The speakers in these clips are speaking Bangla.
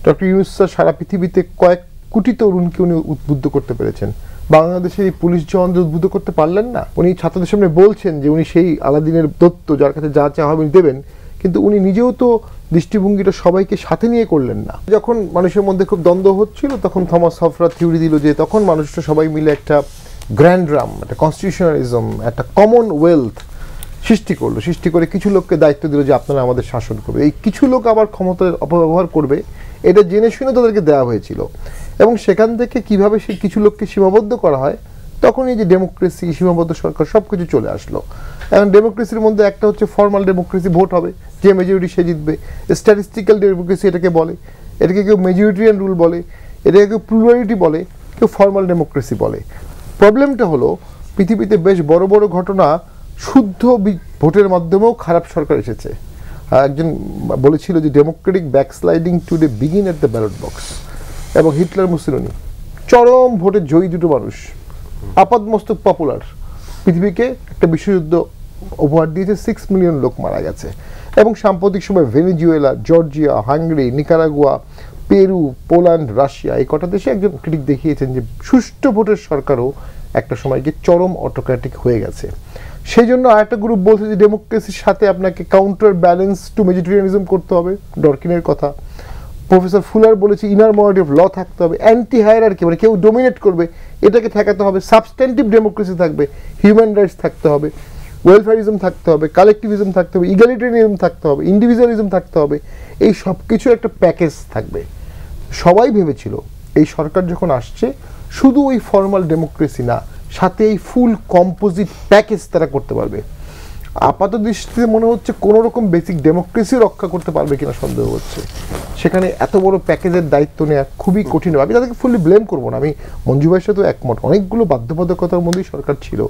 ডক্টর ইউনূস স্যার সারা পৃথিবীতে কয়েক কোটি তরুণকে উনি উদ্বুদ্ধ করতে পেরেছেন, বাংলাদেশের এই পুলিশ জওয়ানদের উদ্বুদ্ধ করতে পারলেন না? উনি ছাত্রদের সামনে বলছেন যে উনি সেই আলাদিনের দত্ত, যার কাছে যা চাওয়া হবে দেবেন, কিন্তু উনি নিজেও তো দৃষ্টিভঙ্গিটা সবাইকে সাথে নিয়ে করলেন না। যখন মানুষের মধ্যে খুব দ্বন্দ্ব হচ্ছিল তখন থমাস হফরা থিওরি দিল যে তখন মানুষটা সবাই মিলে একটা গ্র্যান্ডরাম, একটা কনস্টিটিউশনালিজম, একটা কমনওয়েলথ সৃষ্টি করে কিছু লোককে দায়িত্ব দিল যে আপনারা আমাদের শাসন করবে। এই কিছু লোক আবার ক্ষমতার অপব্যবহার করবে, এটা জেনে শুনে তাদেরকে দেওয়া হয়েছিল। এবং সেখান থেকে কিভাবে সেই কিছু লোককে সীমাবদ্ধ করা হয়, তখন এই যে ডেমোক্রেসি, সীমাবদ্ধ সরকার, সব কিছু চলে আসলো। এখন ডেমোক্রেসির মধ্যে একটা হচ্ছে ফর্মাল ডেমোক্রেসি, ভোট হবে, যে মেজরিটি সে জিতবে। স্ট্যাটিস্টিক্যাল ডেমোক্রেসি এটাকে বলে, এটাকে কেউ মেজরিটিয়ান রুল বলে, এটাকে কেউ প্লুরালিটি বলে, কেউ ফর্মাল ডেমোক্রেসি বলে। প্রবলেমটা হলো পৃথিবীতে বেশ বড় বড় ঘটনা শুদ্ধ ভোটের মাধ্যমেও খারাপ সরকার এসেছে। একজন বলেছিল যে Democratic backsliding today begin at the ballot box. এবং হিটলার, মুসোলিনি চরম ভোটে জয়ী দুটো মানুষ, আপাদমস্তক পপুলার, পৃথিবীকে একটা বিশ্বযুদ্ধ উপহার দিয়েছে, 6 মিলিয়ন লোক মারা গেছে। এবং সাম্প্রতিক সময় Venezuela, Georgia, Hungary, Nicaragua, Peru, Poland, Russia, এই কটা দেশে একজন ক্রিটিক দেখিয়েছেন যে সুষ্ঠু ভোটের সরকারও একটা সময় গিয়ে চরম অটোক্র্যাটিক হয়ে গেছে। সেই জন্য আরেকটা গ্রুপ বলছে যে ডেমোক্রেসির সাথে আপনাকে কাউন্টার ব্যালেন্স টু মেজিটেরিয়ানিজম করতে হবে, ডরকিনের কথা। প্রফেসর ফুলার বলেছে ইনার মরালিটি অফ ল থাকতে হবে, অ্যান্টি হায়ারার্কি, মানে কেউ ডোমিনেট করবে এটাকে ঠেকাতে হবে, সাবস্ট্যান্টিভ ডেমোক্রেসি থাকবে, হিউম্যান রাইটস থাকতে হবে, ওয়েলফেয়ারিজম থাকতে হবে, কালেকটিভিজম থাকতে হবে, ইগালিটেরিয়ানিজম থাকতে হবে, ইন্ডিভিজুয়ালিজম থাকতে হবে। এই সব কিছু একটা প্যাকেজ থাকবে। সবাই ভেবেছিল এই সরকার যখন আসছে শুধু ওই ফর্মাল ডেমোক্রেসি না, সাথে এই ফুল কম্পোজিট প্যাকেজ তারা করতে পারবে। আপাত দৃষ্টিতে মনে হচ্ছে কোনো রকম বেসিক ডেমোক্রেসি রক্ষা করতে পারবে কিনা সন্দেহ হচ্ছে। সেখানে এত বড় প্যাকেজের দায়িত্ব নেওয়া খুবই কঠিন হবে। আমি তাদেরকে ফুললি ব্লেম করবো না, আমি মঞ্জু ভাইয়ের সাথে একমত, অনেকগুলো বাধ্যবাধকতার মধ্যেই সরকার ছিল।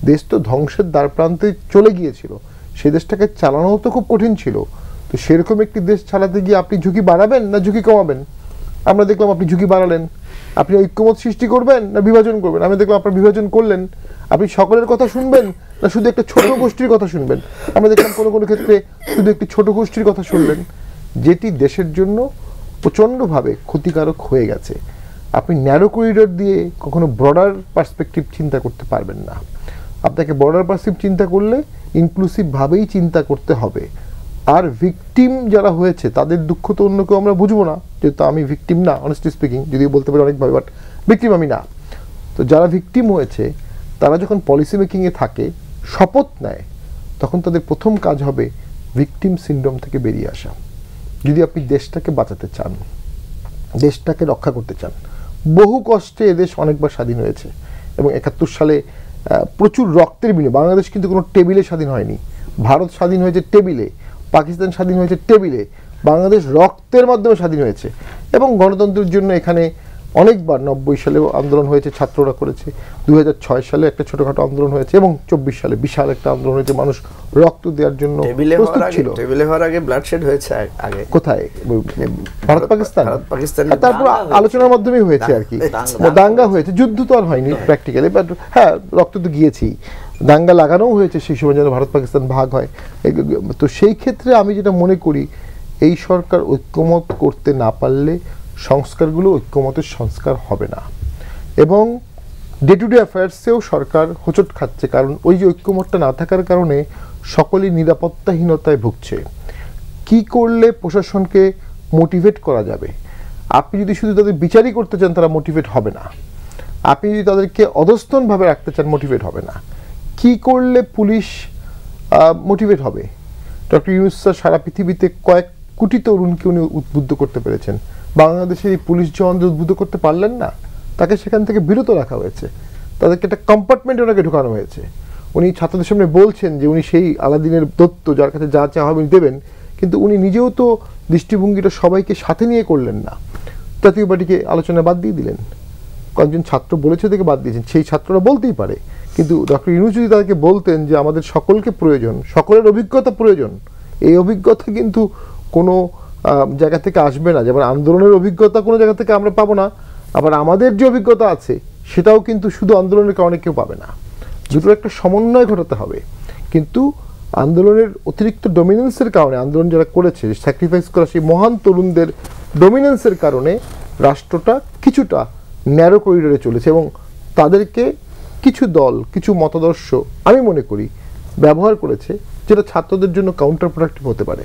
দেশ তো ধ্বংসের দ্বার প্রান্তে চলে গিয়েছিল, সেই দেশটাকে চালানো তো খুব কঠিন ছিল। তো সেরকম একটি দেশ চালাতে গিয়ে আপনি ঝুঁকি বাড়াবেন না ঝুঁকি কমাবেন? আমরা দেখলাম আপনি ঝুঁকি বাড়ালেন। আপনি ঐক্যমত সৃষ্টি করবেন না বিভাজন করবেন? আমি দেখলাম আপনার বিভাজন করলেন। আপনি সকলের কথা শুনবেন না শুধু একটা ছোট গোষ্ঠীর কথা শুনবেন? আমরা দেখলাম কোনো কোনো ক্ষেত্রে শুধু একটি ছোট গোষ্ঠীর কথা শুনলেন, যেটি দেশের জন্য প্রচণ্ডভাবে ক্ষতিকারক হয়ে গেছে। আপনি ন্যারো করিডোর দিয়ে কখনো ব্রডার পার্সপেক্টিভ চিন্তা করতে পারবেন না। আপনাকে ব্রডার পার্সপেক্টিভ চিন্তা করলে ইনক্লুসিভভাবেই চিন্তা করতে হবে। আর ভিকটিম যারা হয়েছে তাদের দুঃখ তো অন্য কেউ আমরা বুঝবো না, যেহেতু আমি ভিকটিম না, অনেস্টলি স্পিকিং, যদিও বলতে পারি অনেকভাবে, বাট ভিকটিম আমি না। তো যারা ভিকটিম হয়েছে তারা যখন পলিসি মেকিংয়ে থাকে, শপথ নেয়, তখন তাদের প্রথম কাজ হবে ভিকটিম সিনড্রোম থেকে বেরিয়ে আসা। যদি আপনি দেশটাকে বাঁচাতে চান, দেশটাকে রক্ষা করতে চান, বহু কষ্টে এদেশ অনেকবার স্বাধীন হয়েছে এবং 71 সালে প্রচুর রক্তের বিনিময়ে। বাংলাদেশ কিন্তু কোনো টেবিলে স্বাধীন হয়নি। ভারত স্বাধীন হয়েছে টেবিলে, পাকিস্তান স্বাধীন হয়েছে টেবিলে, বাংলাদেশ রক্তের মাধ্যমে স্বাধীন হয়েছে। এবং গণতন্ত্রের জন্য এখানে অনেকবার 90 সালে আন্দোলন হয়েছে, ছাত্ররা করেছে, 2006 সালে একটা ছোটখাটো আন্দোলন হয়েছে এবং 24 সালে বিশাল একটা আন্দোলন হয়েছে, মানুষ রক্ত দেওয়ার জন্য প্রস্তুত ছিল। টেবিলে হওয়ার আগে ব্লাডশেড হয়েছে আগে কোথায়? ভারত পাকিস্তান, তারপর আলোচনার মাধ্যমেই হয়েছে আর কি, দাঙ্গা হয়েছে, যুদ্ধ তো আর হয়নি প্র্যাকটিক্যালি, বাট হ্যাঁ রক্ত তো গিয়েছি, দাঙ্গা লাগানোও হয়েছে সেই সময় যেন ভারত পাকিস্তান ভাগ হয়। তো সেই ক্ষেত্রে আমি যেটা মনে করি, এই সরকার ঐক্যমত করতে না পারলে সংস্কারগুলো ঐক্যমতের সংস্কার হবে না। এবং ডে টু ডে অ্যাফেয়ার্সেও সরকার হোঁচট খাচ্ছে, কারণ ওই যে ঐক্যমতটা না থাকার কারণে সকলেই নিরাপত্তাহীনতায় ভুগছে। কি করলে প্রশাসনকে মোটিভেট করা যাবে? আপনি যদি শুধু তাদের বিচারই করতে চান, তারা মোটিভেট হবে না। আপনি যদি তাদেরকে অধস্তনভাবে রাখতে চান, মোটিভেট হবে না। কি করলে পুলিশ মোটিভেট হবে? ডক্টর ইউনূস স্যার সারা পৃথিবীতে কয়েক কোটি তরুণকে উনি উদ্বুদ্ধ করতে পেরেছেন, বাংলাদেশের এই পুলিশ জওয়ানদের উদ্বুদ্ধ করতে পারলেন না। তাকে সেখান থেকে বিরত রাখা হয়েছে, তাদেরকে একটা কম্পার্টমেন্টে ওনাকে ঢোকানো হয়েছে। উনি ছাত্রদের সামনে বলছেন যে উনি সেই আলাদিনের দত্ত, যার কাছে যা চাওয়া হবে দেবেন, কিন্তু উনি নিজেও তো দৃষ্টিভঙ্গিটা সবাইকে সাথে নিয়ে করলেন না। জাতীয় পার্টিকে আলোচনা বাদ দিয়ে দিলেন। কয়েকজন ছাত্র বলেছে থেকে বাদ দিয়েছেন, সেই ছাত্ররা বলতেই পারে, কিন্তু ডক্টর ইউনূস যদি তাদেরকে বলতেন যে আমাদের সকলকে প্রয়োজন, সকলের অভিজ্ঞতা প্রয়োজন, এই অভিজ্ঞতা কিন্তু কোনো জায়গা থেকে আসবে না। যেমন আন্দোলনের অভিজ্ঞতা কোনো জায়গা থেকে আমরা পাবো না, আবার আমাদের যে অভিজ্ঞতা আছে সেটাও কিন্তু শুধু আন্দোলনের কারণে কেউ পাবে না। দুটোর একটা সমন্বয় ঘটাতে হবে। কিন্তু আন্দোলনের অতিরিক্ত ডমিনেন্সের কারণে, আন্দোলন যারা করেছে, স্যাক্রিফাইস করা সেই মহান তরুণদের ডমিনেন্সের কারণে রাষ্ট্রটা কিছুটা ন্যারো করিডোরে চলেছে এবং তাদেরকে কিছু দল, কিছু মতাদর্শ আমি মনে করি ব্যবহার করেছে, যেটা ছাত্রদের জন্য কাউন্টার প্রোডাক্টিভ হতে পারে।